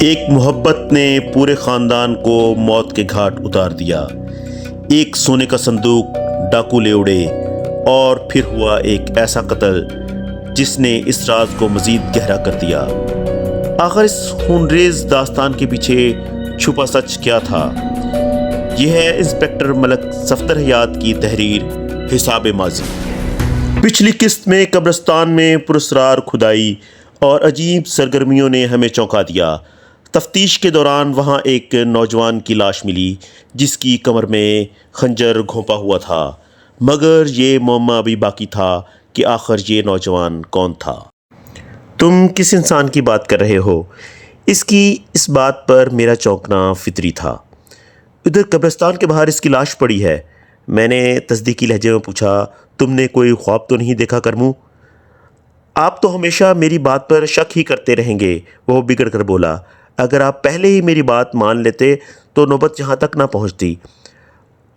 ایک محبت نے پورے خاندان کو موت کے گھاٹ اتار دیا۔ ایک سونے کا صندوق ڈاکو لے اڑے اور پھر ہوا ایک ایسا قتل جس نے اس راز کو مزید گہرا کر دیا۔ آخر اس خونریز داستان کے پیچھے چھپا سچ کیا تھا؟ یہ ہے انسپکٹر ملک صفدر حیات کی تحریر حساب ماضی۔ پچھلی قسط میں قبرستان میں پراسرار کھدائی اور عجیب سرگرمیوں نے ہمیں چونکا دیا۔ تفتیش کے دوران وہاں ایک نوجوان کی لاش ملی جس کی کمر میں خنجر گھونپا ہوا تھا، مگر یہ معمہ ابھی باقی تھا کہ آخر یہ نوجوان کون تھا۔ تم کس انسان کی بات کر رہے ہو؟ اس بات پر میرا چونکنا فطری تھا۔ ادھر قبرستان کے باہر اس کی لاش پڑی ہے۔ میں نے تصدیقی لہجے میں پوچھا، تم نے کوئی خواب تو نہیں دیکھا کرمو؟ آپ تو ہمیشہ میری بات پر شک ہی کرتے رہیں گے، وہ بگڑ کر بولا۔ اگر آپ پہلے ہی میری بات مان لیتے تو نوبت یہاں تک نہ پہنچتی۔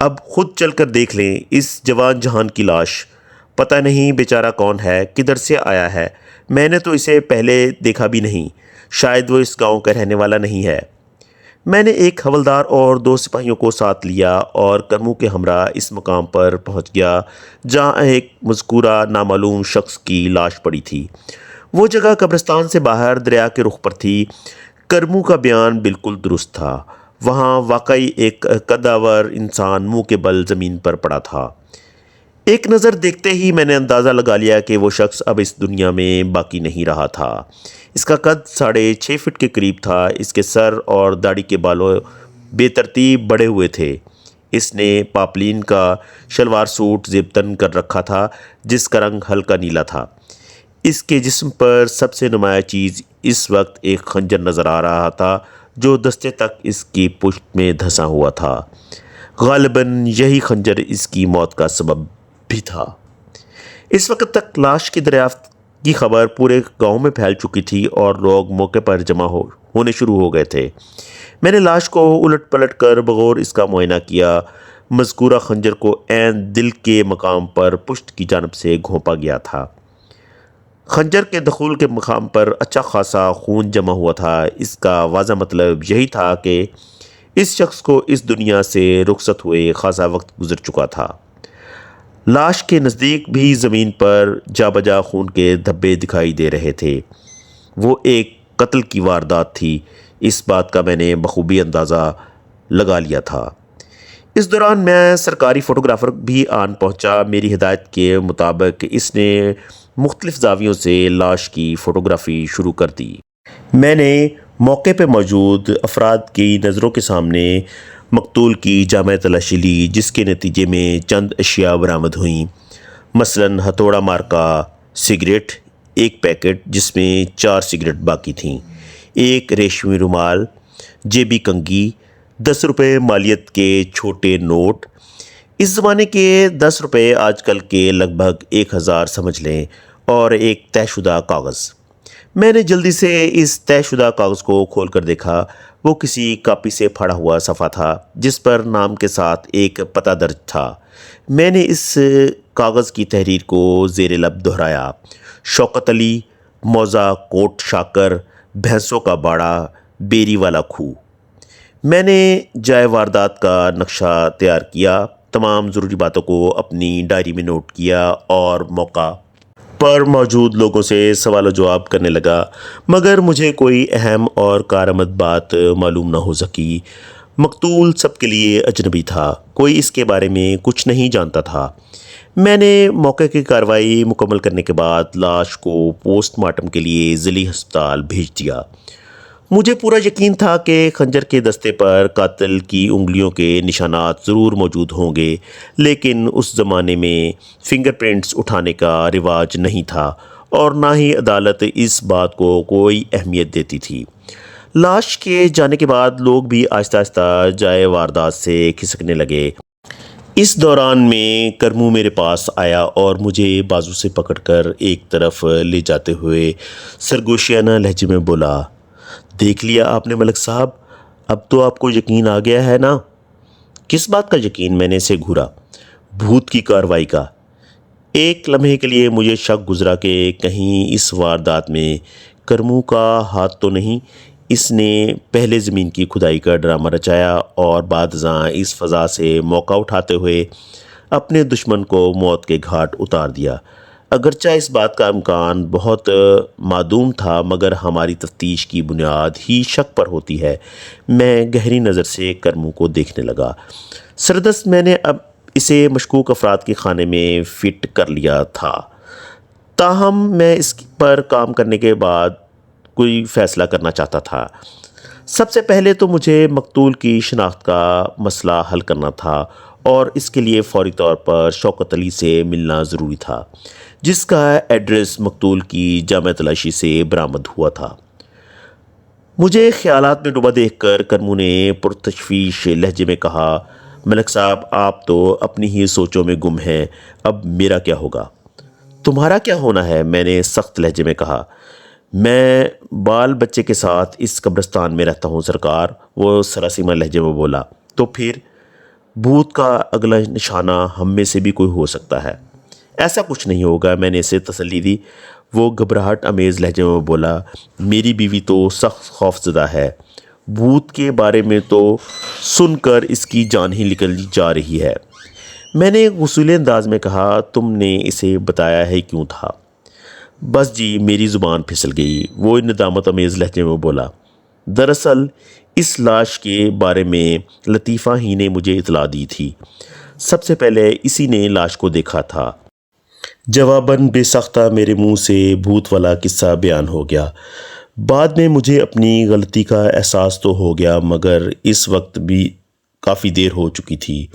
اب خود چل کر دیکھ لیں اس جوان جہان کی لاش۔ پتہ نہیں بیچارہ کون ہے، کدھر سے آیا ہے۔ میں نے تو اسے پہلے دیکھا بھی نہیں، شاید وہ اس گاؤں کا رہنے والا نہیں ہے۔ میں نے ایک حوالدار اور 2 سپاہیوں کو ساتھ لیا اور کرمو کے ہمراہ اس مقام پر پہنچ گیا جہاں ایک مذکورہ نامعلوم شخص کی لاش پڑی تھی۔ وہ جگہ قبرستان سے باہر دریا کے رخ پر تھی۔ کرمو کا بیان بالکل درست تھا۔ وہاں واقعی ایک قداور انسان منہ کے بل زمین پر پڑا تھا۔ ایک نظر دیکھتے ہی میں نے اندازہ لگا لیا کہ وہ شخص اب اس دنیا میں باقی نہیں رہا تھا۔ اس کا قد 6.5 فٹ کے قریب تھا۔ اس کے سر اور داڑھی کے بالوں بے ترتیب بڑھے ہوئے تھے۔ اس نے پاپلین کا شلوار سوٹ زیب تن کر رکھا تھا جس کا رنگ ہلکا نیلا تھا۔ اس کے جسم پر سب سے نمایاں چیز اس وقت ایک خنجر نظر آ رہا تھا جو دستے تک اس کی پشت میں دھسا ہوا تھا۔ غالباً یہی خنجر اس کی موت کا سبب بھی تھا۔ اس وقت تک لاش کی دریافت کی خبر پورے گاؤں میں پھیل چکی تھی اور لوگ موقع پر جمع ہونے شروع ہو گئے تھے۔ میں نے لاش کو الٹ پلٹ کر بغور اس کا معائنہ کیا۔ مذکورہ خنجر کو عین دل کے مقام پر پشت کی جانب سے گھونپا گیا تھا۔ خنجر کے دخول کے مقام پر اچھا خاصا خون جمع ہوا تھا۔ اس کا واضح مطلب یہی تھا کہ اس شخص کو اس دنیا سے رخصت ہوئے خاصا وقت گزر چکا تھا۔ لاش کے نزدیک بھی زمین پر جا بجا خون کے دھبے دکھائی دے رہے تھے۔ وہ ایک قتل کی واردات تھی، اس بات کا میں نے بخوبی اندازہ لگا لیا تھا۔ اس دوران میں سرکاری فوٹوگرافر بھی آن پہنچا۔ میری ہدایت کے مطابق اس نے مختلف زاویوں سے لاش کی فوٹوگرافی شروع کر دی۔ میں نے موقع پہ موجود افراد کی نظروں کے سامنے مقتول کی جامع تلاشی لی، جس کے نتیجے میں چند اشیاء برآمد ہوئیں، مثلاً ہتھوڑا مارکا سگریٹ، ایک پیکٹ جس میں 4 سگریٹ باقی تھیں، ایک ریشمی رومال، جیبی کنگھی، 10 روپے مالیت کے چھوٹے نوٹ۔ اس زمانے کے 10 روپے آج کل کے لگ بھگ 1000 سمجھ لیں، اور ایک طے شدہ کاغذ۔ میں نے جلدی سے اس طے شدہ کاغذ کو کھول کر دیکھا۔ وہ کسی کاپی سے پھاڑا ہوا صفحہ تھا جس پر نام کے ساتھ ایک پتہ درج تھا۔ میں نے اس کاغذ کی تحریر کو زیر لب دہرایا: شوکت علی، موزہ کوٹ شاکر، بھینسوں کا باڑہ، بیری والا کھو۔ میں نے جائے واردات کا نقشہ تیار کیا، تمام ضروری باتوں کو اپنی ڈائری میں نوٹ کیا اور موقع پر موجود لوگوں سے سوال و جواب کرنے لگا، مگر مجھے کوئی اہم اور کارآمد بات معلوم نہ ہو سکی۔ مقتول سب کے لیے اجنبی تھا، کوئی اس کے بارے میں کچھ نہیں جانتا تھا۔ میں نے موقع کی کارروائی مکمل کرنے کے بعد لاش کو پوسٹ مارٹم کے لیے ضلعی ہسپتال بھیج دیا۔ مجھے پورا یقین تھا کہ خنجر کے دستے پر قاتل کی انگلیوں کے نشانات ضرور موجود ہوں گے، لیکن اس زمانے میں فنگر پرنٹس اٹھانے کا رواج نہیں تھا اور نہ ہی عدالت اس بات کو کوئی اہمیت دیتی تھی۔ لاش کے جانے کے بعد لوگ بھی آہستہ آہستہ جائے واردات سے کھسکنے لگے۔ اس دوران میں کرمو میرے پاس آیا اور مجھے بازو سے پکڑ کر ایک طرف لے جاتے ہوئے سرگوشیانہ لہجے میں بولا، دیکھ لیا آپ نے ملک صاحب، اب تو آپ کو یقین آ گیا ہے نا؟ کس بات کا یقین؟ میں نے اسے گھورا۔ بھوت کی کارروائی کا۔ ایک لمحے کے لیے مجھے شک گزرا کہ کہیں اس واردات میں کرمو کا ہاتھ تو نہیں۔ اس نے پہلے زمین کی کھدائی کا ڈرامہ رچایا اور بعد ازاں اس فضا سے موقع اٹھاتے ہوئے اپنے دشمن کو موت کے گھاٹ اتار دیا۔ اگرچہ اس بات کا امکان بہت معدوم تھا، مگر ہماری تفتیش کی بنیاد ہی شک پر ہوتی ہے۔ میں گہری نظر سے کرمو کو دیکھنے لگا۔ سردست میں نے اب اسے مشکوک افراد کے خانے میں فٹ کر لیا تھا، تاہم میں اس پر کام کرنے کے بعد کوئی فیصلہ کرنا چاہتا تھا۔ سب سے پہلے تو مجھے مقتول کی شناخت کا مسئلہ حل کرنا تھا اور اس کے لیے فوری طور پر شوکت علی سے ملنا ضروری تھا، جس کا ایڈریس مقتول کی جامع تلاشی سے برآمد ہوا تھا۔ مجھے خیالات میں ڈوبا دیکھ کر کرمو نے پرتشویش لہجے میں کہا، ملک صاحب آپ تو اپنی ہی سوچوں میں گم ہیں، اب میرا کیا ہوگا؟ تمہارا کیا ہونا ہے؟ میں نے سخت لہجے میں کہا۔ میں بال بچے کے ساتھ اس قبرستان میں رہتا ہوں سرکار، وہ سراسیمہ لہجے میں بولا۔ تو پھر بھوت کا اگلا نشانہ ہم میں سے بھی کوئی ہو سکتا ہے۔ ایسا کچھ نہیں ہوگا، میں نے اسے تسلی دی۔ وہ گھبراہٹ امیز لہجے میں بولا، میری بیوی تو سخت خوف زدہ ہے، بھوت کے بارے میں تو سن کر اس کی جان ہی نکل جا رہی ہے۔ میں نے غصیلے انداز میں کہا، تم نے اسے بتایا ہے کیوں تھا؟ بس جی، میری زبان پھسل گئی، وہ ندامت امیز لہجے میں بولا۔ دراصل اس لاش کے بارے میں لطیفہ ہی نے مجھے اطلاع دی تھی، سب سے پہلے اسی نے لاش کو دیکھا تھا۔ جواباً بے ساختہ میرے منہ سے بھوت والا قصہ بیان ہو گیا۔ بعد میں مجھے اپنی غلطی کا احساس تو ہو گیا، مگر اس وقت بھی کافی دیر ہو چکی تھی۔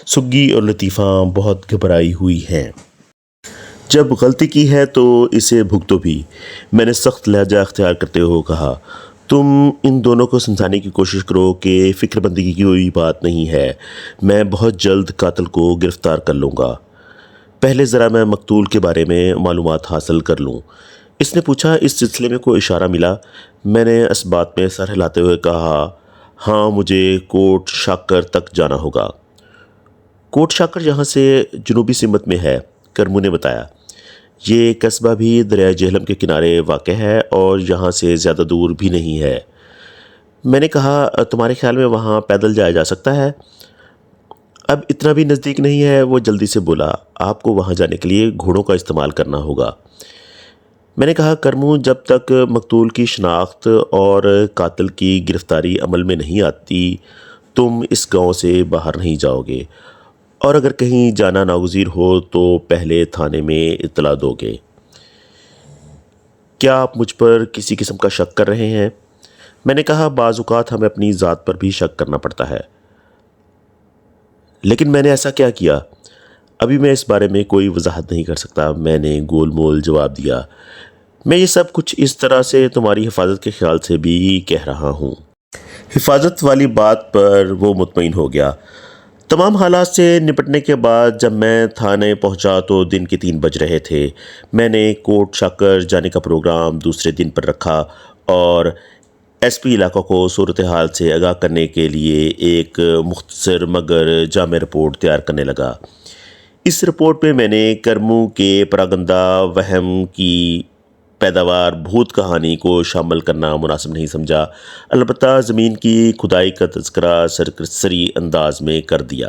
سگی اور لطیفہ بہت گھبرائی ہوئی ہیں۔ جب غلطی کی ہے تو اسے بھگتو بھی، میں نے سخت لہجہ اختیار کرتے ہوئے کہا۔ تم ان دونوں کو سمجھانے کی کوشش کرو کہ فکر بندی کی کوئی بات نہیں ہے، میں بہت جلد قاتل کو گرفتار کر لوں گا۔ پہلے ذرا میں مقتول کے بارے میں معلومات حاصل کر لوں۔ اس نے پوچھا، اس سلسلے میں کوئی اشارہ ملا؟ میں نے اس بات میں سر ہلاتے ہوئے کہا، ہاں مجھے کوٹ شاکر تک جانا ہوگا۔ کوٹ شاکر یہاں سے جنوبی سمت میں ہے، کرمو نے بتایا۔ یہ قصبہ بھی دریائے جہلم کے کنارے واقع ہے اور یہاں سے زیادہ دور بھی نہیں ہے۔ میں نے کہا، تمہارے خیال میں وہاں پیدل جایا جا سکتا ہے؟ اب اتنا بھی نزدیک نہیں ہے، وہ جلدی سے بولا۔ آپ کو وہاں جانے کے لیے گھوڑوں کا استعمال کرنا ہوگا۔ میں نے کہا، کرمو جب تک مقتول کی شناخت اور قاتل کی گرفتاری عمل میں نہیں آتی تم اس گاؤں سے باہر نہیں جاؤ گے، اور اگر کہیں جانا ناگزیر ہو تو پہلے تھانے میں اطلاع دو گے۔ کیا آپ مجھ پر کسی قسم کا شک کر رہے ہیں؟ میں نے کہا، بعض اوقات ہمیں اپنی ذات پر بھی شک کرنا پڑتا ہے۔ لیکن میں نے ایسا کیا کیا؟ ابھی میں اس بارے میں کوئی وضاحت نہیں کر سکتا، میں نے گول مول جواب دیا۔ میں یہ سب کچھ اس طرح سے تمہاری حفاظت کے خیال سے بھی کہہ رہا ہوں۔ حفاظت والی بات پر وہ مطمئن ہو گیا۔ تمام حالات سے نپٹنے کے بعد جب میں تھانے پہنچا تو دن کے 3 بج رہے تھے۔ میں نے کوٹ شاکر جانے کا پروگرام دوسرے دن پر رکھا اور ایس پی علاقہ کو صورتحال سے آگاہ کرنے کے لیے ایک مختصر مگر جامع رپورٹ تیار کرنے لگا۔ اس رپورٹ میں میں نے کرمو کے پراگندہ وہم کی پیداوار بھوت کہانی کو شامل کرنا مناسب نہیں سمجھا، البتہ زمین کی کھدائی کا تذکرہ سرسری انداز میں کر دیا۔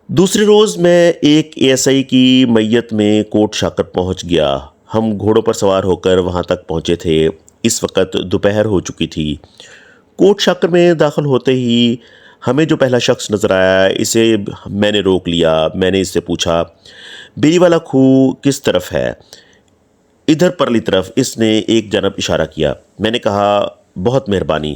دوسرے روز میں ایک اے ایس آئی کی میت میں کوٹ شاکر پہنچ گیا۔ ہم گھوڑوں پر سوار ہو کر وہاں تک پہنچے تھے۔ اس وقت دوپہر ہو چکی تھی۔ کوٹ شاکر میں داخل ہوتے ہی ہمیں جو پہلا شخص نظر آیا اسے میں نے روک لیا۔ میں نے اس سے پوچھا، بیری والا کھوہ کس طرف ہے؟ ادھر پرلی طرف، اس نے ایک جانب اشارہ کیا۔ میں نے کہا، بہت مہربانی۔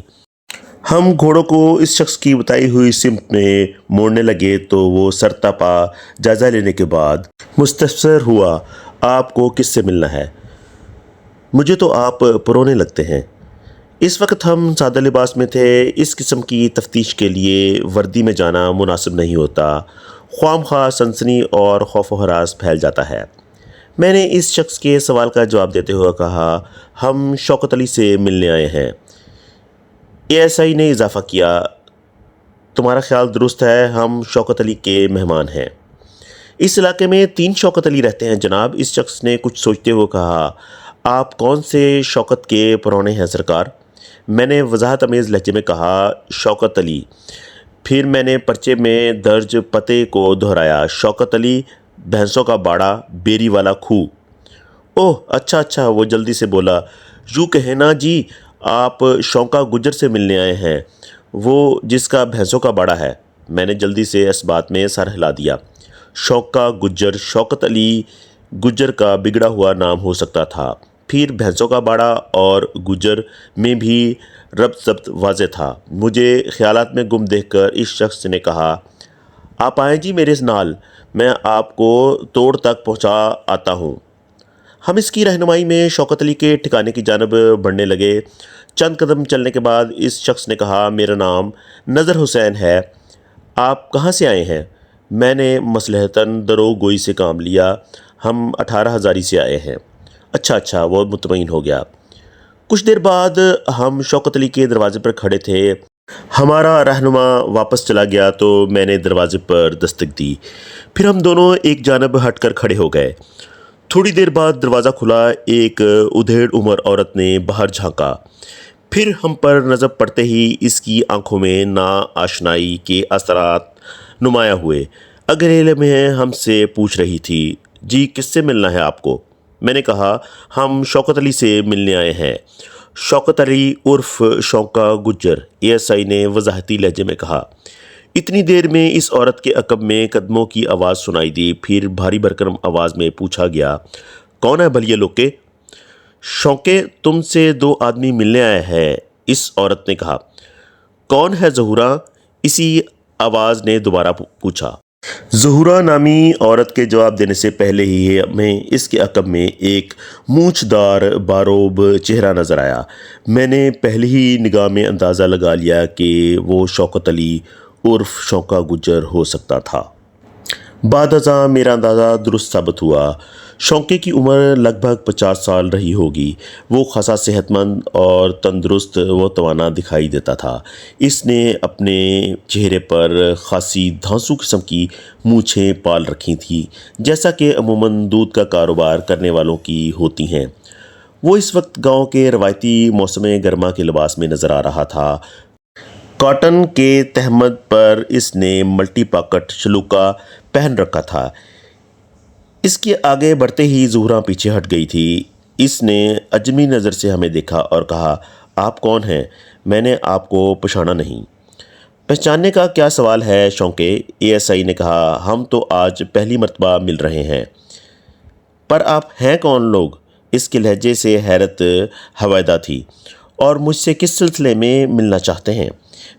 ہم گھوڑوں کو اس شخص کی بتائی ہوئی سمت میں موڑنے لگے تو وہ سرتا پا جائزہ لینے کے بعد مستفسر ہوا، آپ کو کس سے ملنا ہے؟ مجھے تو آپ پرونے لگتے ہیں۔ اس وقت ہم سادہ لباس میں تھے، اس قسم کی تفتیش کے لیے وردی میں جانا مناسب نہیں ہوتا، خواہ مخواہ سنسنی اور خوف و ہراس پھیل جاتا ہے۔ میں نے اس شخص کے سوال کا جواب دیتے ہوئے کہا، ہم شوکت علی سے ملنے آئے ہیں۔ اے ایس آئی نے اضافہ کیا، تمہارا خیال درست ہے، ہم شوکت علی کے مہمان ہیں۔ اس علاقے میں 3 شوکت علی رہتے ہیں جناب، اس شخص نے کچھ سوچتے ہوئے کہا۔ آپ کون سے شوکت کے پرونے ہیں سرکار؟ میں نے وضاحت امیز لہجے میں کہا شوکت علی۔ پھر میں نے پرچے میں درج پتے کو دہرایا شوکت علی بھینسوں کا باڑہ بیری والا کھو۔ اوہ اچھا وہ جلدی سے بولا، یوں کہیں نا جی آپ شونکا گجر سے ملنے آئے ہیں، وہ جس کا بھینسوں کا باڑہ ہے۔ میں نے جلدی سے اس بات میں سر ہلا دیا۔ شونکا گجر شوکت علی گجر کا بگڑا ہوا نام ہو سکتا تھا، پھر بھینسوں کا باڑہ اور گجر میں بھی ربط ضبط واضح تھا۔ مجھے خیالات میں گم دیکھ کر اس شخص نے کہا، آپ آئیں جی میرے نال، میں آپ کو توڑ تک پہنچا آتا ہوں۔ ہم اس کی رہنمائی میں شوکت علی کے ٹھکانے کی جانب بڑھنے لگے۔ چند قدم چلنے کے بعد اس شخص نے کہا، میرا نام نظر حسین ہے، آپ کہاں سے آئے ہیں؟ میں نے مصلحتاً درو گوئی سے کام لیا، ہم 18 ہزاری سے آئے ہیں۔ اچھا وہ مطمئن ہو گیا۔ کچھ دیر بعد ہم شوکت علی کے دروازے پر کھڑے تھے۔ ہمارا رہنما واپس چلا گیا تو میں نے دروازے پر دستک دی، پھر ہم دونوں ایک جانب ہٹ کر کھڑے ہو گئے۔ تھوڑی دیر بعد دروازہ کھلا، ایک ادھیڑ عمر عورت نے باہر جھانکا، پھر ہم پر نظر پڑتے ہی اس کی آنکھوں میں ناآشنائی کے اثرات نمایاں ہوئے۔ اگلے لمحے ہم سے پوچھ رہی تھی، جی کس سے ملنا ہے آپ کو؟ میں نے کہا، ہم شوکت علی سے ملنے آئے ہیں۔ شوکت علی عرف شونکا گجر، ASI نے وضاحتی لہجے میں کہا۔ اتنی دیر میں اس عورت کے عقب میں قدموں کی آواز سنائی دی، پھر بھاری بھرکم آواز میں پوچھا گیا، کون ہے بھلیے لوکے؟ شونکے تم سے 2 آدمی ملنے آئے ہیں، اس عورت نے کہا۔ کون ہے زہورا؟ اسی آواز نے دوبارہ پوچھا۔ زہورا نامی عورت کے جواب دینے سے پہلے ہی ہمیں اس کے عقب میں ایک مونچھ دار باروب چہرہ نظر آیا۔ میں نے پہلی ہی نگاہ میں اندازہ لگا لیا کہ وہ شوکت علی عرف شونکا گجر ہو سکتا تھا۔ بعد ازاں میرا اندازہ درست ثابت ہوا۔ شونکے کی عمر لگ بھگ 50 سال رہی ہوگی۔ وہ خاصا صحت مند اور تندرست و توانا دکھائی دیتا تھا۔ اس نے اپنے چہرے پر خاصی دھانسو قسم کی مونچھیں پال رکھی تھیں، جیسا کہ عموماً دودھ کا کاروبار کرنے والوں کی ہوتی ہیں۔ وہ اس وقت گاؤں کے روایتی موسم گرما کے لباس میں نظر آ رہا تھا۔ کاٹن کے تہمد پر اس نے ملٹی پاکٹ شلوکا پہن رکھا تھا۔ اس کے آگے بڑھتے ہی زہرا پیچھے ہٹ گئی تھی۔ اس نے اجمی نظر سے ہمیں دیکھا اور کہا، آپ کون ہیں؟ میں نے آپ کو پہچانا نہیں۔ پہچاننے کا کیا سوال ہے شونکے، ASI نے کہا، ہم تو آج پہلی مرتبہ مل رہے ہیں۔ پر آپ ہیں کون لوگ؟ اس کے لہجے سے حیرت حویدہ تھی۔ اور مجھ سے کس سلسلے میں ملنا چاہتے ہیں؟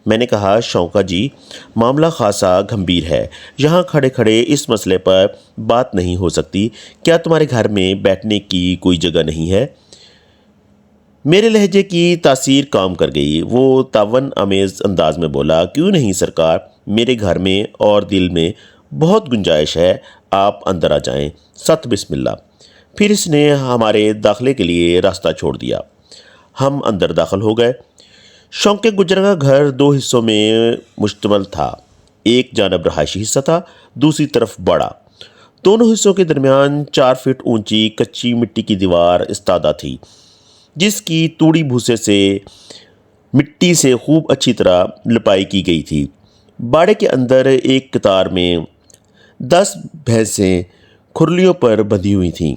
میں نے کہا، شونکا جی معاملہ خاصا گھمبیر ہے، یہاں کھڑے کھڑے اس مسئلے پر بات نہیں ہو سکتی، کیا تمہارے گھر میں بیٹھنے کی کوئی جگہ نہیں ہے؟ میرے لہجے کی تاثیر کام کر گئی۔ وہ تعاون آمیز انداز میں بولا، کیوں نہیں سرکار، میرے گھر میں اور دل میں بہت گنجائش ہے، آپ اندر آ جائیں، ست بسم اللہ۔ پھر اس نے ہمارے داخلے کے لیے راستہ چھوڑ دیا۔ ہم اندر داخل ہو گئے۔ شونکے گجر کا گھر 2 حصوں میں مشتمل تھا۔ ایک جانب رہائشی حصہ تھا، دوسری طرف باڑہ۔ دونوں حصوں کے درمیان 4 فٹ اونچی کچی مٹی کی دیوار استادہ تھی، جس کی توڑی بھوسے سے مٹی سے خوب اچھی طرح لپائی کی گئی تھی۔ باڑے کے اندر ایک قطار میں 10 بھینسیں کھرلیوں پر بندھی ہوئی تھیں۔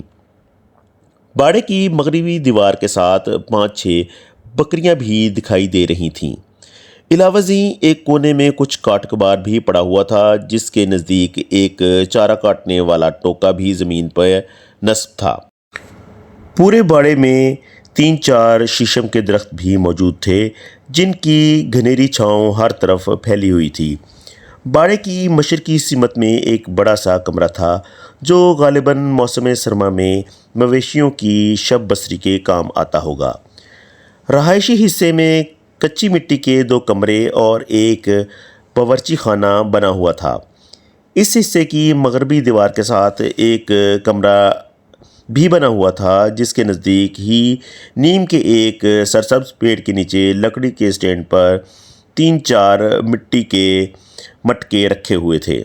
باڑے کی مغربی دیوار کے ساتھ 5-6 بکریاں بھی دکھائی دے رہی تھیں۔ علاوہ ازیں ایک کونے میں کچھ کاٹ کبار بھی پڑا ہوا تھا، جس کے نزدیک ایک چارہ کاٹنے والا ٹوکا بھی زمین پر نصب تھا۔ پورے باڑے میں 3-4 شیشم کے درخت بھی موجود تھے، جن کی گھنیری چھاؤں ہر طرف پھیلی ہوئی تھی۔ باڑے کی مشرقی سمت میں ایک بڑا سا کمرہ تھا، جو غالباً موسم سرما میں مویشیوں کی شب بسری کے کام آتا ہوگا۔ رہائشی حصے میں کچی مٹی کے 2 کمرے اور ایک باورچی خانہ بنا ہوا تھا۔ اس حصے کی مغربی دیوار کے ساتھ ایک کمرہ بھی بنا ہوا تھا، جس کے نزدیک ہی نیم کے ایک سرسبز پیڑ کے نیچے لکڑی کے سٹینڈ پر 3-4 مٹی کے مٹکے رکھے ہوئے تھے۔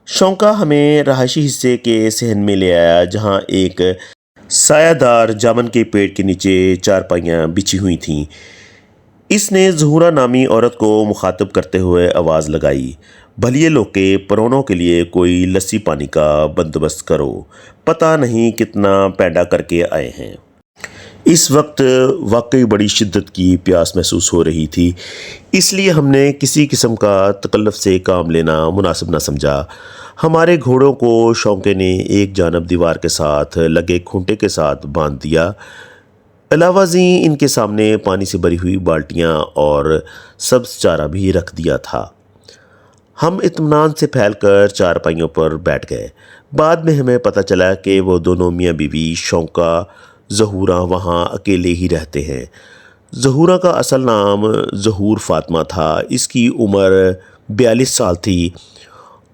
شونکا ہمیں رہائشی حصے کے صحن میں لے آیا، جہاں ایک سایہ دار جامن کے پیڑ کے نیچے چارپائیاں بچھی ہوئی تھیں۔ اس نے ظہورا نامی عورت کو مخاطب کرتے ہوئے آواز لگائی، بھلیے لوگ کے پرونوں کے لیے کوئی لسی پانی کا بندوبست کرو، پتہ نہیں کتنا پینڈا کر کے آئے ہیں۔ اس وقت واقعی بڑی شدت کی پیاس محسوس ہو رہی تھی، اس لیے ہم نے کسی قسم کا تکلف سے کام لینا مناسب نہ سمجھا۔ ہمارے گھوڑوں کو شونقے نے ایک جانب دیوار کے ساتھ لگے کھونٹے کے ساتھ باندھ دیا، علاوہ ازیں ان کے سامنے پانی سے بھری ہوئی بالٹیاں اور سبز چارہ بھی رکھ دیا تھا۔ ہم اطمینان سے پھیل کر چارپائیوں پر بیٹھ گئے۔ بعد میں ہمیں پتہ چلا کہ وہ دونوں میاں بیوی شونقا ظہورا وہاں اکیلے ہی رہتے ہیں۔ ظہورا کا اصل نام ظہور فاطمہ تھا، اس کی عمر 42 سال تھی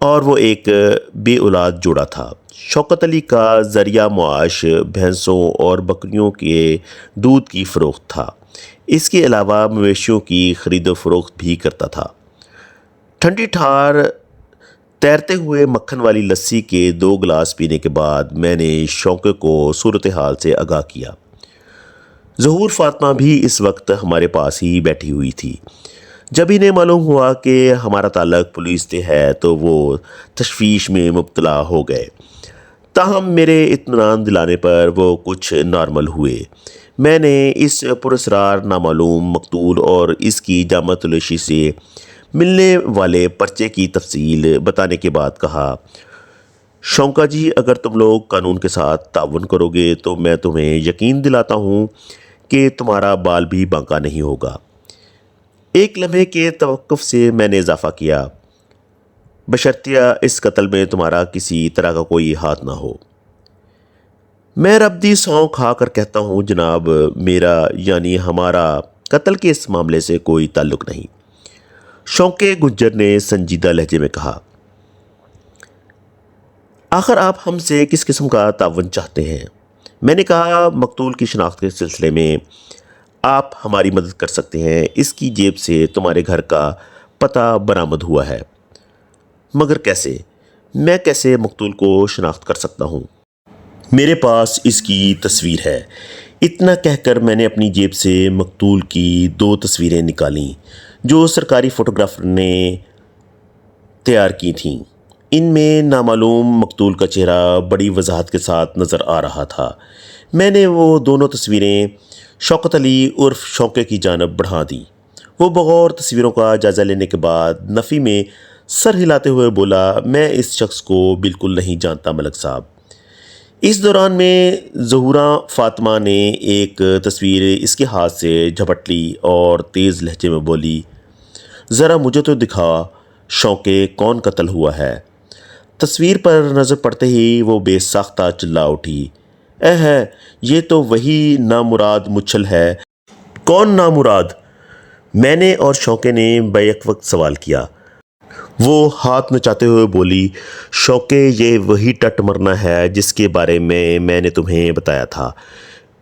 اور وہ ایک بے اولاد جوڑا تھا۔ شوکت علی کا ذریعہ معاش بھینسوں اور بکریوں کے دودھ کی فروخت تھا، اس کے علاوہ مویشیوں کی خرید و فروخت بھی کرتا تھا۔ ٹھنڈی ٹھار تیرتے ہوئے مکھن والی لسی کے 2 گلاس پینے کے بعد میں نے شونقے کو صورتحال سے آگاہ کیا۔ ظہور فاطمہ بھی اس وقت ہمارے پاس ہی بیٹھی ہوئی تھی۔ جب انہیں معلوم ہوا کہ ہمارا تعلق پولیس سے ہے تو وہ تشویش میں مبتلا ہو گئے، تاہم میرے اطمینان دلانے پر وہ کچھ نارمل ہوئے۔ میں نے اس پراسرار نامعلوم مقتول اور اس کی جامع تلاشی سے ملنے والے پرچے کی تفصیل بتانے کے بعد کہا، شونقا جی، اگر تم لوگ قانون کے ساتھ تعاون کرو گے تو میں تمہیں یقین دلاتا ہوں کہ تمہارا بال بھی بانکا نہیں ہوگا۔ ایک لمحے کے توقف سے میں نے اضافہ کیا، بشرطیہ اس قتل میں تمہارا کسی طرح کا کوئی ہاتھ نہ ہو۔ میں ربدی سونگ کھا کر کہتا ہوں جناب، میرا یعنی ہمارا قتل کے اس معاملے سے کوئی تعلق نہیں، شونقے گجر نے سنجیدہ لہجے میں کہا۔ آخر آپ ہم سے کس قسم کا تعاون چاہتے ہیں؟ میں نے کہا، مقتول کی شناخت کے سلسلے میں آپ ہماری مدد کر سکتے ہیں۔ اس کی جیب سے تمہارے گھر کا پتہ برآمد ہوا ہے۔ مگر کیسے؟ میں کیسے مقتول کو شناخت کر سکتا ہوں؟ میرے پاس اس کی تصویر ہے۔ اتنا کہہ کر میں نے اپنی جیب سے مقتول کی 2 تصویریں نکالیں جو سرکاری فوٹوگرافر نے تیار کی تھیں۔ ان میں نامعلوم مقتول کا چہرہ بڑی وضاحت کے ساتھ نظر آ رہا تھا۔ میں نے وہ دونوں تصویریں شوکت علی عرف شونقے کی جانب بڑھا دیں۔ وہ بغور تصویروں کا جائزہ لینے کے بعد نفی میں سر ہلاتے ہوئے بولا، میں اس شخص کو بالکل نہیں جانتا ملک صاحب۔ اس دوران میں ظہورا فاطمہ نے ایک تصویر اس کے ہاتھ سے جھپٹ لی اور تیز لہجے میں بولی، ذرا مجھے تو دکھا شونقے، کون قتل ہوا ہے؟ تصویر پر نظر پڑتے ہی وہ بے ساختہ چلا اٹھی، اے ہے، یہ تو وہی نامراد مچھل ہے۔ کون نامراد؟ میں نے اور شونقے نے بیک وقت سوال کیا۔ وہ ہاتھ نچاتے ہوئے بولی، شونقے، یہ وہی ٹٹ مرنا ہے جس کے بارے میں نے تمہیں بتایا تھا۔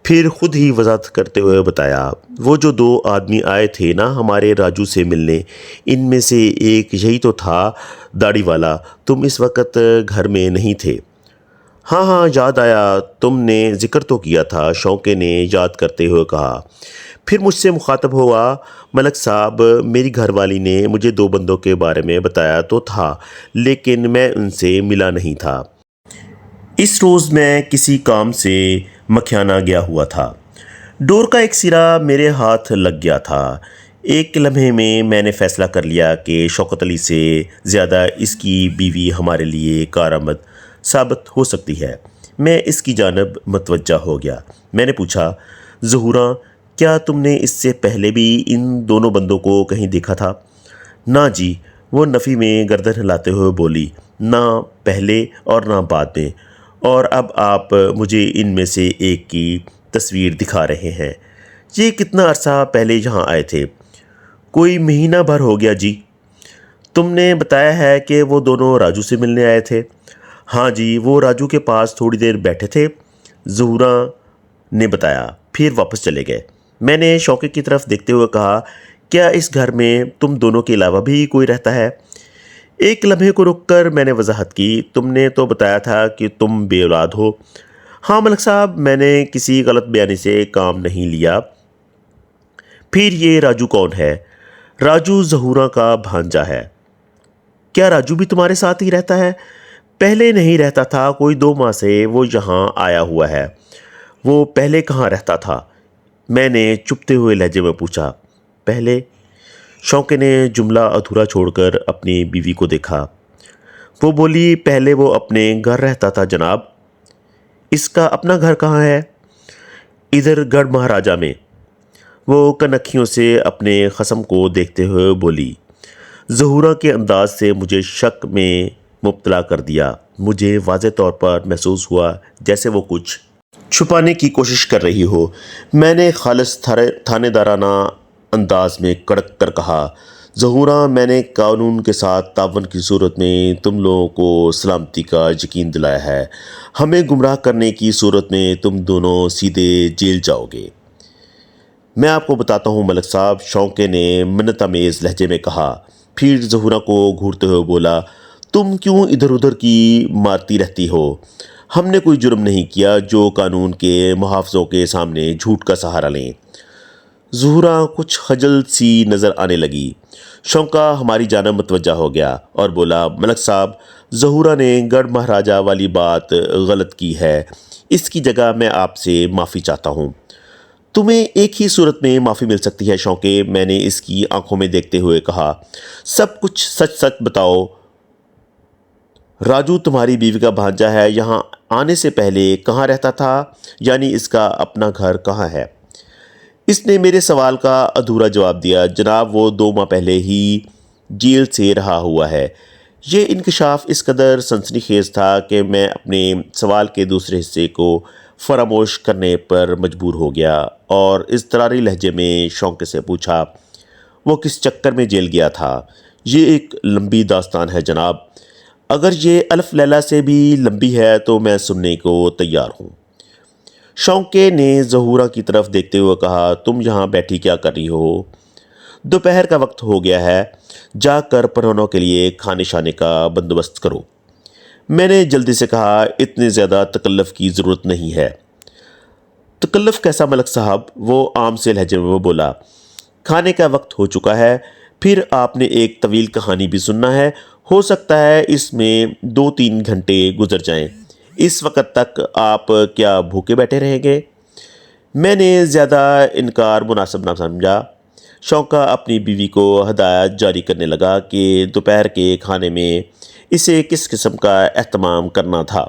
پھر خود ہی وضاحت کرتے ہوئے بتایا، وہ جو 2 آدمی آئے تھے نا ہمارے راجو سے ملنے، ان میں سے ایک یہی تو تھا داڑھی والا۔ تم اس وقت گھر میں نہیں تھے؟ ہاں ہاں، یاد آیا، تم نے ذکر تو کیا تھا، شونقے نے یاد کرتے ہوئے کہا۔ پھر مجھ سے مخاطب ہوا، ملک صاحب، میری گھر والی نے مجھے 2 بندوں کے بارے میں بتایا تو تھا، لیکن میں ان سے ملا نہیں تھا۔ اس روز میں کسی کام سے مکھیانہ گیا ہوا تھا۔ ڈور کا ایک سرا میرے ہاتھ لگ گیا تھا۔ ایک لمحے میں نے فیصلہ کر لیا کہ شوکت علی سے زیادہ اس کی بیوی ہمارے لیے کارآمد ثابت ہو سکتی ہے۔ میں اس کی جانب متوجہ ہو گیا۔ میں نے پوچھا، ظہورا، کیا تم نے اس سے پہلے بھی ان دونوں بندوں کو کہیں دیکھا تھا؟ نہ جی، وہ نفی میں گردن ہلاتے ہوئے بولی، نہ پہلے اور نہ بعد میں، اور اب آپ مجھے ان میں سے ایک کی تصویر دکھا رہے ہیں۔ یہ کتنا عرصہ پہلے یہاں آئے تھے؟ کوئی مہینہ بھر ہو گیا جی۔ تم نے بتایا ہے کہ وہ دونوں راجو سے ملنے آئے تھے؟ ہاں جی، وہ راجو کے پاس تھوڑی دیر بیٹھے تھے، ظہورا نے بتایا، پھر واپس چلے گئے۔ میں نے شونقے کی طرف دیکھتے ہوئے کہا، کیا اس گھر میں تم دونوں کے علاوہ بھی کوئی رہتا ہے؟ ایک لمحے کو رک کر میں نے وضاحت کی، تم نے تو بتایا تھا کہ تم بے اولاد ہو، ہاں ملک صاحب، میں نے کسی غلط بیانی سے کام نہیں لیا۔ پھر یہ راجو کون ہے؟ راجو ظہورا کا بھانجا ہے۔ کیا راجو بھی تمہارے ساتھ ہی رہتا ہے؟ پہلے نہیں رہتا تھا، کوئی 2 ماہ سے وہ یہاں آیا ہوا ہے۔ وہ پہلے کہاں رہتا تھا؟ میں نے چپتے ہوئے لہجے میں پوچھا۔ پہلے؟ شوقے نے جملہ ادھورا چھوڑ کر اپنی بیوی کو دیکھا۔ وہ بولی، پہلے وہ اپنے گھر رہتا تھا جناب۔ اس کا اپنا گھر کہاں ہے؟ ادھر گڑھ مہاراجہ میں۔ وہ کنکھیوں سے اپنے خصم کو دیکھتے ہوئے بولی۔ ظہورا کے انداز سے مجھے شک میں مبتلا کر دیا۔ مجھے واضح طور پر محسوس ہوا جیسے وہ کچھ چھپانے کی کوشش کر رہی ہو۔ میں نے خالص تھانے دارانہ انداز میں کڑک کر کہا، ظہورا، میں نے قانون کے ساتھ تعاون کی صورت میں تم لوگوں کو سلامتی کا یقین دلایا ہے۔ ہمیں گمراہ کرنے کی صورت میں تم دونوں سیدھے جیل جاؤ گے۔ میں آپ کو بتاتا ہوں ملک صاحب، شوقے نے منت آمیز لہجے میں کہا۔ پھر ظہورا کو گھورتے ہوئے بولا، تم کیوں ادھر ادھر کی مارتی رہتی ہو؟ ہم نے کوئی جرم نہیں کیا جو قانون کے محافظوں کے سامنے جھوٹ کا سہارا لیں۔ ظہورا کچھ خجل سی نظر آنے لگی۔ شوقا ہماری جانب متوجہ ہو گیا اور بولا، ملک صاحب، ظہورا نے گڑھ مہاراجہ والی بات غلط کی ہے۔ اس کی جگہ میں آپ سے معافی چاہتا ہوں۔ تمہیں ایک ہی صورت میں معافی مل سکتی ہے شوقے، میں نے اس کی آنکھوں میں دیکھتے ہوئے کہا۔ سب کچھ سچ سچ بتاؤ۔ راجو تمہاری بیوی کا بھانجا ہے، یہاں آنے سے پہلے کہاں رہتا تھا؟ یعنی اس کا اپنا گھر کہاں ہے؟ اس نے میرے سوال کا ادھورا جواب دیا۔ جناب، وہ 2 ماہ پہلے ہی جیل سے رہا ہوا ہے۔ یہ انکشاف اس قدر سنسنی خیز تھا کہ میں اپنے سوال کے دوسرے حصے کو فراموش کرنے پر مجبور ہو گیا اور اضطراری لہجے میں شوقے سے پوچھا، وہ کس چکر میں جیل گیا تھا؟ یہ ایک لمبی داستان ہے جناب۔ اگر یہ الف لیلہ سے بھی لمبی ہے تو میں سننے کو تیار ہوں۔ شوقے نے ظہورا کی طرف دیکھتے ہوئے کہا، تم یہاں بیٹھی کیا کر رہی ہو؟ دوپہر کا وقت ہو گیا ہے، جا کر پرونوں کے لیے کھانے شانے کا بندوبست کرو۔ میں نے جلدی سے کہا، اتنے زیادہ تکلف کی ضرورت نہیں ہے۔ تکلف کیسا ملک صاحب؟ وہ عام سے لہجے میں بولا، کھانے کا وقت ہو چکا ہے، پھر آپ نے ایک طویل کہانی بھی سننا ہے، ہو سکتا ہے اس میں 2-3 گھنٹے گزر جائیں۔ اس وقت تک آپ کیا بھوکے بیٹھے رہیں گے؟ میں نے زیادہ انکار مناسب نہ سمجھا۔ شوقا اپنی بیوی کو ہدایت جاری کرنے لگا کہ دوپہر کے کھانے میں اسے کس قسم کا اہتمام کرنا تھا۔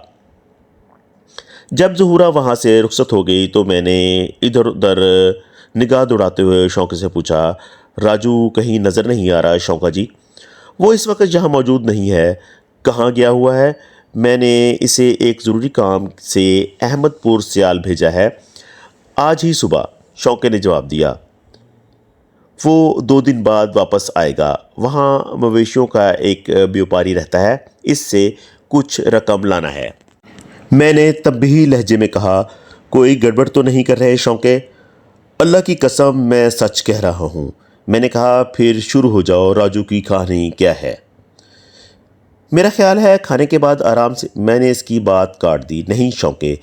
جب ظہورا وہاں سے رخصت ہو گئی تو میں نے ادھر ادھر نگاہ دوڑاتے ہوئے شوقے سے پوچھا، راجو کہیں نظر نہیں آ رہا شوقا جی؟ وہ اس وقت یہاں موجود نہیں ہے۔ کہاں گیا ہوا ہے؟ میں نے اسے ایک ضروری کام سے احمد پور سیال بھیجا ہے، آج ہی صبح، شوقے نے جواب دیا۔ وہ 2 دن بعد واپس آئے گا۔ وہاں مویشیوں کا ایک بیوپاری رہتا ہے، اس سے کچھ رقم لانا ہے۔ میں نے تنبیہی لہجے میں کہا، کوئی گڑبڑ تو نہیں کر رہے شوقے؟ اللہ کی قسم میں سچ کہہ رہا ہوں۔ میں نے کہا، پھر شروع ہو جاؤ، راجو کی کہانی کیا ہے؟ میرا خیال ہے کھانے کے بعد آرام سے۔ میں نے اس کی بات کاٹ دی، نہیں شوقے،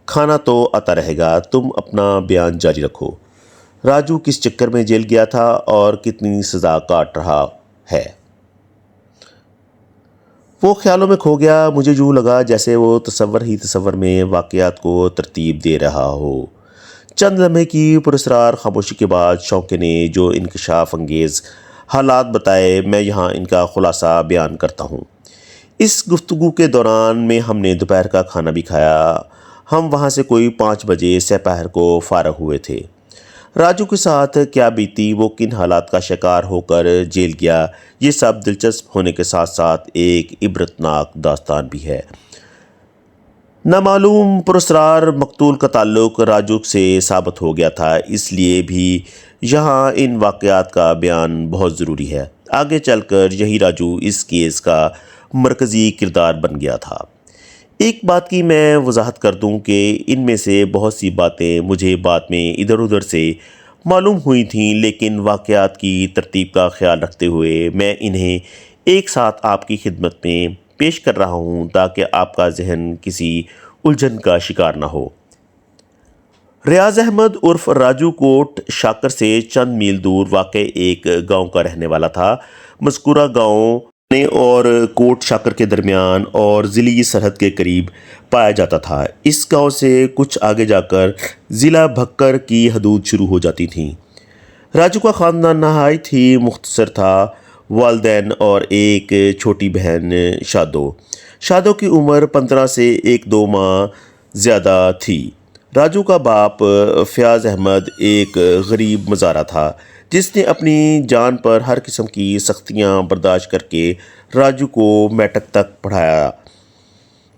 کھانا تو آتا رہے گا، تم اپنا بیان جاری رکھو۔ راجو کس چکر میں جیل گیا تھا اور کتنی سزا کاٹ رہا ہے؟ وہ خیالوں میں کھو گیا۔ مجھے یوں لگا جیسے وہ تصور میں واقعات کو ترتیب دے رہا ہو۔ چند لمحے کی پراسرار خاموشی کے بعد شوقے نے جو انکشاف انگیز حالات بتائے، میں یہاں ان کا خلاصہ بیان کرتا ہوں۔ اس گفتگو کے دوران میں ہم نے دوپہر کا کھانا بھی کھایا۔ ہم وہاں سے کوئی 5 بجے سپہر کو فارغ ہوئے تھے۔ راجو کے ساتھ کیا بیتی، وہ کن حالات کا شکار ہو کر جیل گیا، یہ سب دلچسپ ہونے کے ساتھ ساتھ ایک عبرتناک داستان بھی ہے۔ نامعلوم پراسرار مقتول کا تعلق راجو سے ثابت ہو گیا تھا، اس لیے بھی یہاں ان واقعات کا بیان بہت ضروری ہے۔ آگے چل کر یہی راجو اس کیس کا مرکزی کردار بن گیا تھا۔ ایک بات کی میں وضاحت کر دوں کہ ان میں سے بہت سی باتیں مجھے بعد میں ادھر ادھر سے معلوم ہوئی تھیں، لیکن واقعات کی ترتیب کا خیال رکھتے ہوئے میں انہیں ایک ساتھ آپ کی خدمت میں پیش کر رہا ہوں تاکہ آپ کا ذہن کسی الجھن کا شکار نہ ہو۔ ریاض احمد عرف راجو کوٹ شاکر سے چند میل دور واقع ایک گاؤں کا رہنے والا تھا۔ مذکورہ گاؤں نے اور کوٹ شاکر کے درمیان اور ضلعی سرحد کے قریب پایا جاتا تھا۔ اس گاؤں سے کچھ آگے جا کر ضلع بھکر کی حدود شروع ہو جاتی تھیں۔ راجو کا خاندان نہایت ہی مختصر تھا۔ والدین اور ایک چھوٹی بہن شادو کی عمر 15 سے 1-2 ماہ زیادہ تھی۔ راجو کا باپ فیاض احمد ایک غریب مزارع تھا جس نے اپنی جان پر ہر قسم کی سختیاں برداشت کر کے راجو کو میٹرک تک پڑھایا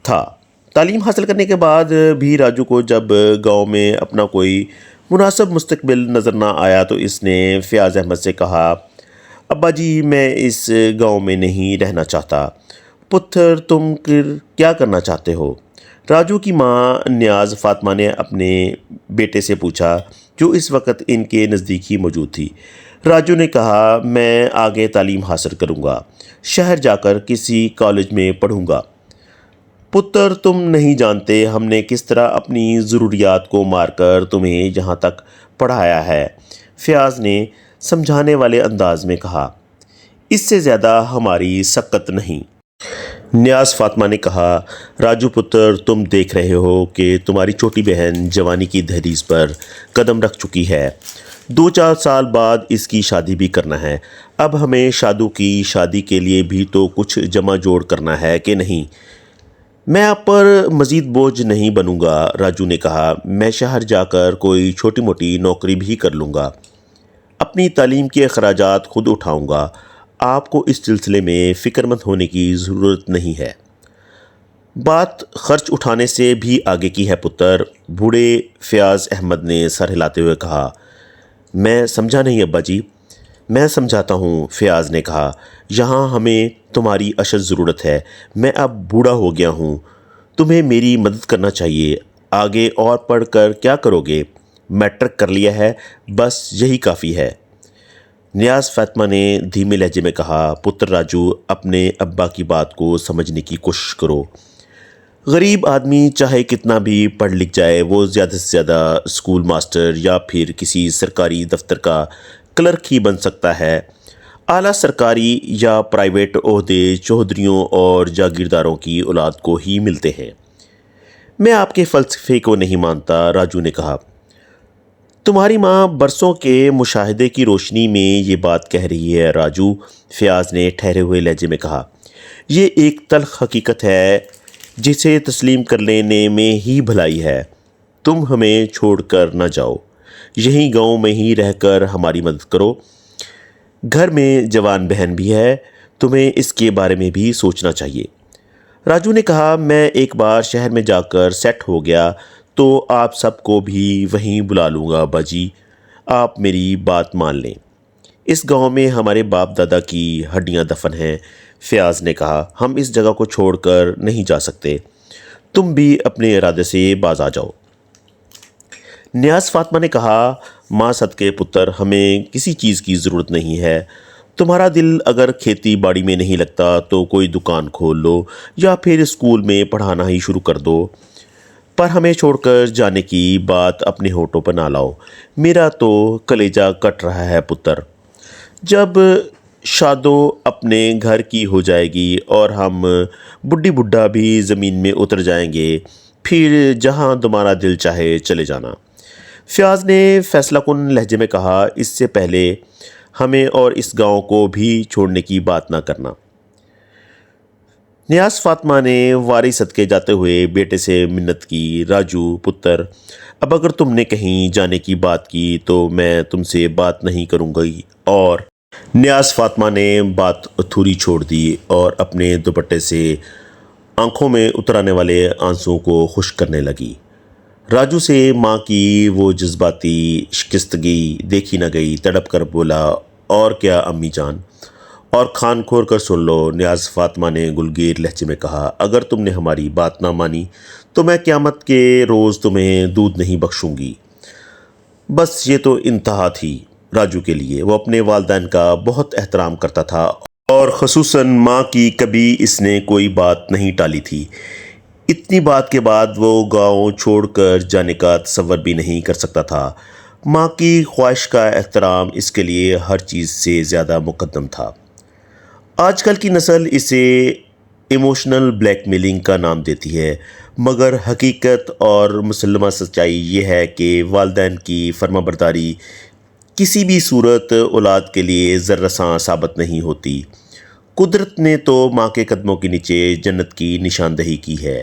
تھا۔ تعلیم حاصل کرنے کے بعد بھی راجو کو جب گاؤں میں اپنا کوئی مناسب مستقبل نظر نہ آیا تو اس نے فیاض احمد سے کہا، ابا جی میں اس گاؤں میں نہیں رہنا چاہتا۔ پتر تم کیا کرنا چاہتے ہو؟ راجو کی ماں نیاز فاطمہ نے اپنے بیٹے سے پوچھا جو اس وقت ان کے نزدیک ہی موجود تھی۔ راجو نے کہا، میں آگے تعلیم حاصل کروں گا، شہر جا کر کسی کالج میں پڑھوں گا۔ پتر تم نہیں جانتے ہم نے کس طرح اپنی ضروریات کو مار کر تمہیں یہاں تک پڑھایا ہے، فیاض نے سمجھانے والے انداز میں کہا۔ اس سے زیادہ ہماری سکت نہیں۔ نیاز فاطمہ نے کہا، راجو پتر تم دیکھ رہے ہو کہ تمہاری چھوٹی بہن جوانی کی دہلیز پر قدم رکھ چکی ہے۔ 2-4 سال بعد اس کی شادی بھی کرنا ہے۔ اب ہمیں شادو کی شادی کے لیے بھی تو کچھ جمع جوڑ کرنا ہے کہ نہیں؟ میں آپ پر مزید بوجھ نہیں بنوں گا، راجو نے کہا۔ میں شہر جا کر کوئی چھوٹی موٹی نوکری بھی کر لوں گا، اپنی تعلیم کے اخراجات خود اٹھاؤں گا۔ آپ کو اس سلسلے میں فکر مند ہونے کی ضرورت نہیں ہے۔ بات خرچ اٹھانے سے بھی آگے کی ہے پتر، بوڑھے فیاض احمد نے سر ہلاتے ہوئے کہا۔ میں سمجھا نہیں ابا جی۔ میں سمجھاتا ہوں، فیاض نے کہا۔ یہاں ہمیں تمہاری اشد ضرورت ہے۔ میں اب بوڑھا ہو گیا ہوں، تمہیں میری مدد کرنا چاہیے۔ آگے اور پڑھ کر کیا کرو گے؟ میٹرک کر لیا ہے، بس یہی کافی ہے۔ نیاز فاطمہ نے دھیمے لہجے میں کہا، پتر راجو اپنے ابا کی بات کو سمجھنے کی کوشش کرو۔ غریب آدمی چاہے کتنا بھی پڑھ لکھ جائے، وہ زیادہ سے زیادہ اسکول ماسٹر یا پھر کسی سرکاری دفتر کا کلرک ہی بن سکتا ہے۔ اعلیٰ سرکاری یا پرائیویٹ عہدے چودھریوں اور جاگیرداروں کی اولاد کو ہی ملتے ہیں۔ میں آپ کے فلسفے کو نہیں مانتا، راجو نے کہا۔ تمہاری ماں برسوں کے مشاہدے کی روشنی میں یہ بات کہہ رہی ہے راجو، فیاض نے ٹھہرے ہوئے لہجے میں کہا۔ یہ ایک تلخ حقیقت ہے جسے تسلیم کر لینے میں ہی بھلائی ہے۔ تم ہمیں چھوڑ کر نہ جاؤ، یہیں گاؤں میں ہی رہ کر ہماری مدد کرو۔ گھر میں جوان بہن بھی ہے، تمہیں اس کے بارے میں بھی سوچنا چاہیے۔ راجو نے کہا، میں ایک بار شہر میں جا کر سیٹ ہو گیا تو آپ سب کو بھی وہیں بلا لوں گا ابا جی، آپ میری بات مان لیں۔ اس گاؤں میں ہمارے باپ دادا کی ہڈیاں دفن ہیں، فیاض نے کہا۔ ہم اس جگہ کو چھوڑ کر نہیں جا سکتے، تم بھی اپنے ارادے سے باز آ جاؤ۔ نیاز فاطمہ نے کہا، ماں صدقے پتر ہمیں کسی چیز کی ضرورت نہیں ہے۔ تمہارا دل اگر کھیتی باڑی میں نہیں لگتا تو کوئی دکان کھول لو یا پھر اسکول میں پڑھانا ہی شروع کر دو، پر ہمیں چھوڑ کر جانے کی بات اپنے ہونٹوں پر نہ لاؤ۔ میرا تو کلیجہ کٹ رہا ہے پتر۔ جب شادو اپنے گھر کی ہو جائے گی اور ہم بڈھی بڈھا بھی زمین میں اتر جائیں گے، پھر جہاں تمہارا دل چاہے چلے جانا، فیاض نے فیصلہ کن لہجے میں کہا۔ اس سے پہلے ہمیں اور اس گاؤں کو بھی چھوڑنے کی بات نہ کرنا۔ نیاز فاطمہ نے واری صدقے جاتے ہوئے بیٹے سے منت کی، راجو پتر اب اگر تم نے کہیں جانے کی بات کی تو میں تم سے بات نہیں کروں گی۔ اور نیاز فاطمہ نے بات ادھوری چھوڑ دی اور اپنے دوپٹے سے آنکھوں میں اتر آنے والے آنسوؤں کو خشک کرنے لگی۔ راجو سے ماں کی وہ جذباتی شکستگی دیکھی نہ گئی، تڑپ کر بولا، اور کیا امی جان، اور کھان کھول کر سن لو۔ نیاز فاطمہ نے گلگیر لہجے میں کہا، اگر تم نے ہماری بات نہ مانی تو میں قیامت کے روز تمہیں دودھ نہیں بخشوں گی۔ بس یہ تو انتہا تھی راجو کے لیے۔ وہ اپنے والدین کا بہت احترام کرتا تھا اور خصوصاً ماں کی کبھی اس نے کوئی بات نہیں ٹالی تھی۔ اتنی بات کے بعد وہ گاؤں چھوڑ کر جانے کا تصور بھی نہیں کر سکتا تھا۔ ماں کی خواہش کا احترام اس کے لیے ہر چیز سے زیادہ مقدم تھا۔ آج کل کی نسل اسے ایموشنل بلیک میلنگ کا نام دیتی ہے، مگر حقیقت اور مسلمہ سچائی یہ ہے کہ والدین کی فرمانبرداری کسی بھی صورت اولاد کے لیے ذرہ سا ثابت نہیں ہوتی۔ قدرت نے تو ماں کے قدموں کے نیچے جنت کی نشاندہی کی ہے۔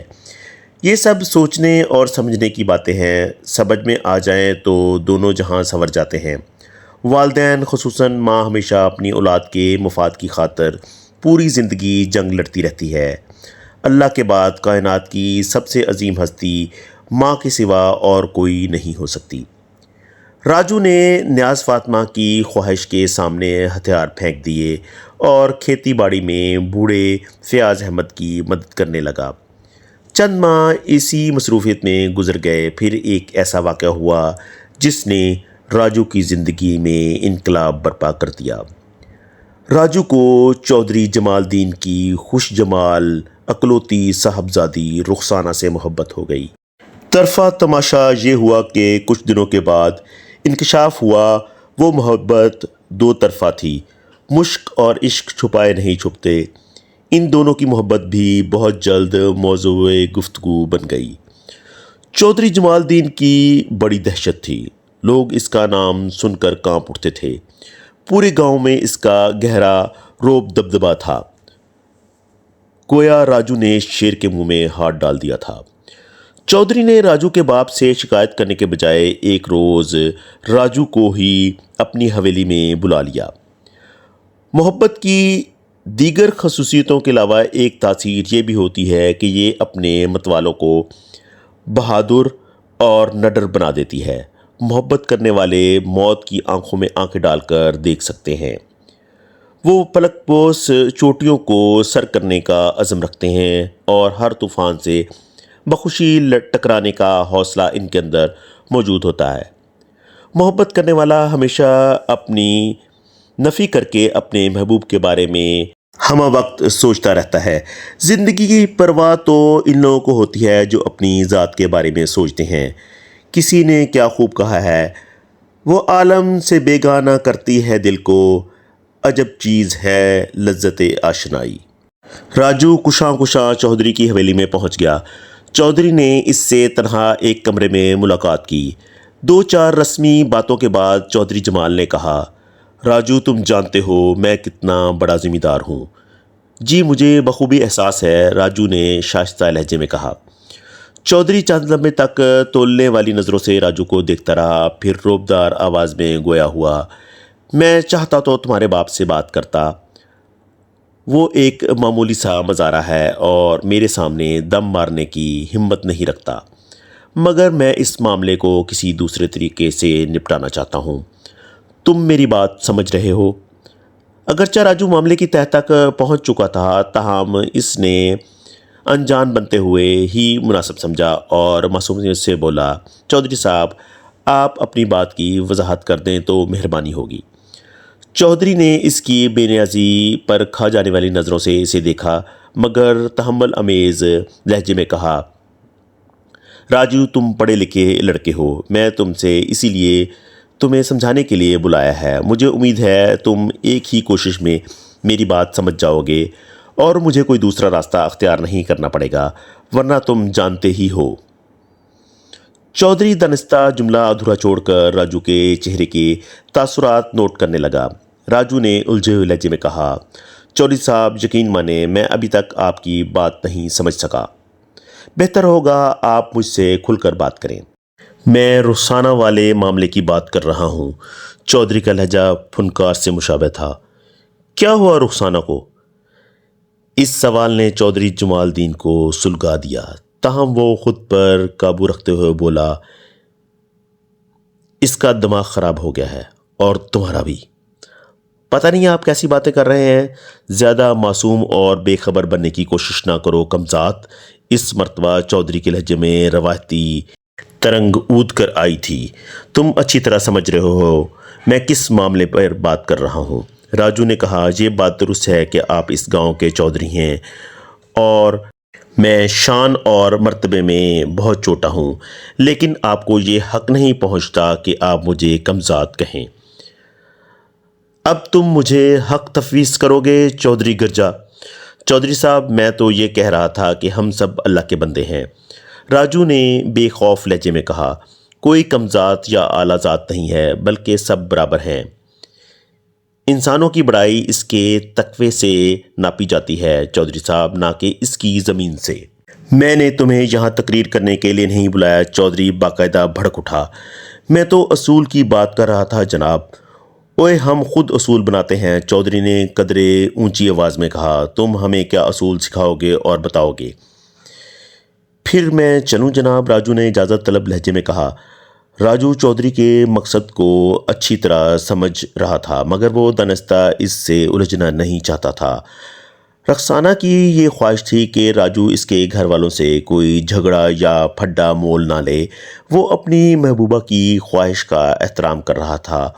یہ سب سوچنے اور سمجھنے کی باتیں ہیں، سمجھ میں آ جائیں تو دونوں جہاں سنور جاتے ہیں۔ والدین خصوصاً ماں ہمیشہ اپنی اولاد کے مفاد کی خاطر پوری زندگی جنگ لڑتی رہتی ہے۔ اللہ کے بعد کائنات کی سب سے عظیم ہستی ماں کے سوا اور کوئی نہیں ہو سکتی۔ راجو نے نیاز فاطمہ کی خواہش کے سامنے ہتھیار پھینک دیے اور کھیتی باڑی میں بوڑھے فیاض احمد کی مدد کرنے لگا۔ چند ماہ اسی مصروفیت میں گزر گئے، پھر ایک ایسا واقعہ ہوا جس نے راجو کی زندگی میں انقلاب برپا کر دیا۔ راجو کو چودھری جمال الدین کی خوش جمال اکلوتی صاحبزادی رخسانہ سے محبت ہو گئی۔ طرفہ تماشا یہ ہوا کہ کچھ دنوں کے بعد انکشاف ہوا وہ محبت دو طرفہ تھی۔ مشق اور عشق چھپائے نہیں چھپتے۔ ان دونوں کی محبت بھی بہت جلد موضوع گفتگو بن گئی۔ چودھری جمال الدین کی بڑی دہشت تھی، لوگ اس کا نام سن کر کانپ اٹھتے تھے۔ پورے گاؤں میں اس کا گہرا رعب دبدبا تھا، گویا راجو نے شیر کے منہ میں ہاتھ ڈال دیا تھا۔ چودھری نے راجو کے باپ سے شکایت کرنے کے بجائے ایک روز راجو کو ہی اپنی حویلی میں بلا لیا۔ محبت کی دیگر خصوصیتوں کے علاوہ ایک تاثیر یہ بھی ہوتی ہے کہ یہ اپنے متوالوں کو بہادر اور نڈر بنا دیتی ہے۔ محبت کرنے والے موت کی آنکھوں میں آنکھیں ڈال کر دیکھ سکتے ہیں۔ وہ پلک پوش چوٹیوں کو سر کرنے کا عزم رکھتے ہیں اور ہر طوفان سے بخوشی ٹکرانے کا حوصلہ ان کے اندر موجود ہوتا ہے۔ محبت کرنے والا ہمیشہ اپنی نفی کر کے اپنے محبوب کے بارے میں ہمہ وقت سوچتا رہتا ہے۔ زندگی کی پرواہ تو ان لوگوں کو ہوتی ہے جو اپنی ذات کے بارے میں سوچتے ہیں۔ کسی نے کیا خوب کہا ہے، وہ عالم سے بیگانہ کرتی ہے دل کو، عجب چیز ہے لذت آشنائی۔ راجو کشاں کشاں چودھری کی حویلی میں پہنچ گیا۔ چودھری نے اس سے تنہا ایک کمرے میں ملاقات کی۔ دو چار رسمی باتوں کے بعد چودھری جمال نے کہا، راجو تم جانتے ہو میں کتنا بڑا ذمہ دار ہوں۔ جی مجھے بخوبی احساس ہے، راجو نے شائستہ لہجے میں کہا۔ چودھری چند لمحے تک تولنے والی نظروں سے راجو کو دیکھتا رہا، پھر روبدار آواز میں گویا ہوا، میں چاہتا تو تمہارے باپ سے بات کرتا، وہ ایک معمولی سا مزارہ ہے اور میرے سامنے دم مارنے کی ہمت نہیں رکھتا، مگر میں اس معاملے کو کسی دوسرے طریقے سے نپٹانا چاہتا ہوں۔ تم میری بات سمجھ رہے ہو؟ اگرچہ راجو معاملے کی تہہ تک پہنچ چکا تھا، تاہم اس نے انجان بنتے ہوئے ہی مناسب سمجھا اور معصومیت سے بولا، چودھری صاحب آپ اپنی بات کی وضاحت کر دیں تو مہربانی ہوگی۔ چودھری نے اس کی بے نیازی پر کھا جانے والی نظروں سے اسے دیکھا، مگر تحمل امیز لہجے میں کہا، راجو تم پڑھے لکھے لڑکے ہو، میں تم سے اسی لیے تمہیں سمجھانے کے لیے بلایا ہے۔ مجھے امید ہے تم ایک ہی کوشش میں میری بات سمجھ جاؤ گے اور مجھے کوئی دوسرا راستہ اختیار نہیں کرنا پڑے گا، ورنہ تم جانتے ہی ہو۔ چودھری دانستہ جملہ ادھورا چھوڑ کر راجو کے چہرے کے تاثرات نوٹ کرنے لگا۔ راجو نے الجھے ہوئے لہجے میں کہا، چودھری صاحب یقین مانیں میں ابھی تک آپ کی بات نہیں سمجھ سکا، بہتر ہوگا آپ مجھ سے کھل کر بات کریں۔ میں رخسانہ والے معاملے کی بات کر رہا ہوں۔ چودھری کا لہجہ فنکار سے مشابہ تھا۔ کیا ہوا رخسانہ کو؟ اس سوال نے چودھری جمال الدین کو سلگا دیا، تاہم وہ خود پر قابو رکھتے ہوئے بولا، اس کا دماغ خراب ہو گیا ہے اور تمہارا بھی۔ پتہ نہیں آپ کیسی باتیں کر رہے ہیں، زیادہ معصوم اور بے خبر بننے کی کوشش نہ کرو کمزاد۔ اس مرتبہ چودھری کے لہجے میں روایتی ترنگ اود کر آئی تھی۔ تم اچھی طرح سمجھ رہے ہو میں کس معاملے پر بات کر رہا ہوں۔ راجو نے کہا، یہ بات درست ہے کہ آپ اس گاؤں کے چودھری ہیں اور میں شان اور مرتبے میں بہت چھوٹا ہوں، لیکن آپ کو یہ حق نہیں پہنچتا کہ آپ مجھے کمزاد کہیں۔ اب تم مجھے حق تفویض کرو گے چودھری گرجا؟ چودھری صاحب، میں تو یہ کہہ رہا تھا کہ ہم سب اللہ کے بندے ہیں، راجو نے بے خوف لہجے میں کہا۔ کوئی کم ذات یا اعلیٰ ذات نہیں ہے، بلکہ سب برابر ہیں۔ انسانوں کی بڑائی اس کے تقوی سے ناپی جاتی ہے چودھری صاحب، نہ کہ اس کی زمین سے۔ میں نے تمہیں یہاں تقریر کرنے کے لیے نہیں بلایا، چودھری باقاعدہ بھڑک اٹھا۔ میں تو اصول کی بات کر رہا تھا جناب۔ اوئے، ہم خود اصول بناتے ہیں، چودھری نے قدرے اونچی آواز میں کہا۔ تم ہمیں کیا اصول سکھاؤ گے اور بتاؤ گے؟ پھر میں چلوں جناب، راجو نے اجازت طلب لہجے میں کہا۔ راجو چودھری کے مقصد کو اچھی طرح سمجھ رہا تھا، مگر وہ دانستہ اس سے الجھنا نہیں چاہتا تھا۔ رخسانہ کی یہ خواہش تھی کہ راجو اس کے گھر والوں سے کوئی جھگڑا یا پھڈا مول نہ لے۔ وہ اپنی محبوبہ کی خواہش کا احترام کر رہا تھا،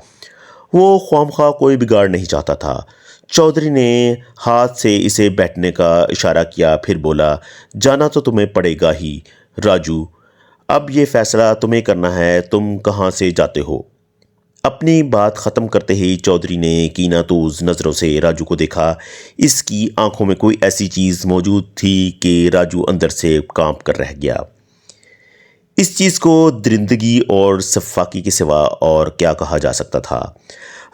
وہ خواہ کوئی بگاڑ نہیں چاہتا تھا۔ چودھری نے ہاتھ سے اسے بیٹھنے کا اشارہ کیا، پھر بولا، جانا تو تمہیں پڑے گا ہی راجو، اب یہ فیصلہ تمہیں کرنا ہے، تم کہاں سے جاتے ہو؟ اپنی بات ختم کرتے ہی چودھری نے کینہ توز نظروں سے راجو کو دیکھا۔ اس کی آنکھوں میں کوئی ایسی چیز موجود تھی کہ راجو اندر سے کانپ کر رہ گیا۔ اس چیز کو درندگی اور سفاکی کے سوا اور کیا کہا جا سکتا تھا؟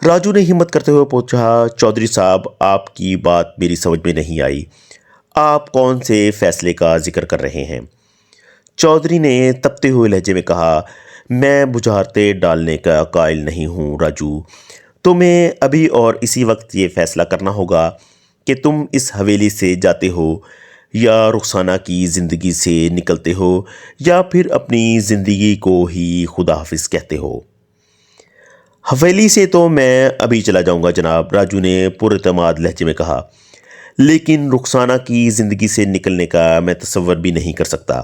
راجو نے ہمت کرتے ہوئے پوچھا، چودھری صاحب، آپ کی بات میری سمجھ میں نہیں آئی، آپ کون سے فیصلے کا ذکر کر رہے ہیں؟ چودھری نے تپتے ہوئے لہجے میں کہا، میں بجھارتیں ڈالنے کا قائل نہیں ہوں راجو، تمہیں ابھی اور اسی وقت یہ فیصلہ کرنا ہوگا کہ تم اس حویلی سے جاتے ہو یا رخسانہ کی زندگی سے نکلتے ہو، یا پھر اپنی زندگی کو ہی خدا حافظ کہتے ہو۔ حویلی سے تو میں ابھی چلا جاؤں گا جناب، راجو نے پر اعتماد لہجے میں کہا، لیکن رخسانہ کی زندگی سے نکلنے کا میں تصور بھی نہیں کر سکتا۔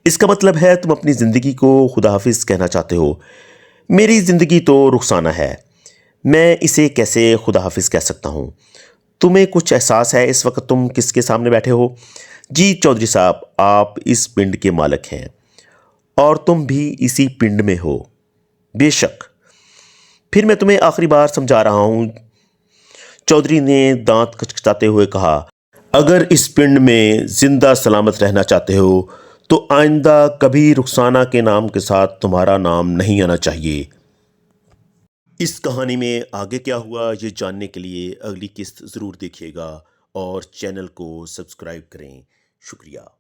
اس کا مطلب ہے تم اپنی زندگی کو خدا حافظ کہنا چاہتے ہو؟ میری زندگی تو رخسانہ ہے، میں اسے کیسے خدا حافظ کہہ سکتا ہوں؟ تمہیں کچھ احساس ہے اس وقت تم کس کے سامنے بیٹھے ہو؟ جی چودھری صاحب، آپ اس پنڈ کے مالک ہیں اور تم بھی اسی پنڈ میں ہو۔ بے شک۔ پھر میں تمہیں آخری بار سمجھا رہا ہوں، چودھری نے دانت کچکچاتے ہوئے کہا، اگر اس پنڈ میں زندہ سلامت رہنا چاہتے ہو تو آئندہ کبھی رخسانہ کے نام کے ساتھ تمہارا نام نہیں آنا چاہیے۔ اس کہانی میں آگے کیا ہوا، یہ جاننے کے لیے اگلی قسط ضرور دیکھیے گا اور چینل کو سبسکرائب کریں۔ شکریہ۔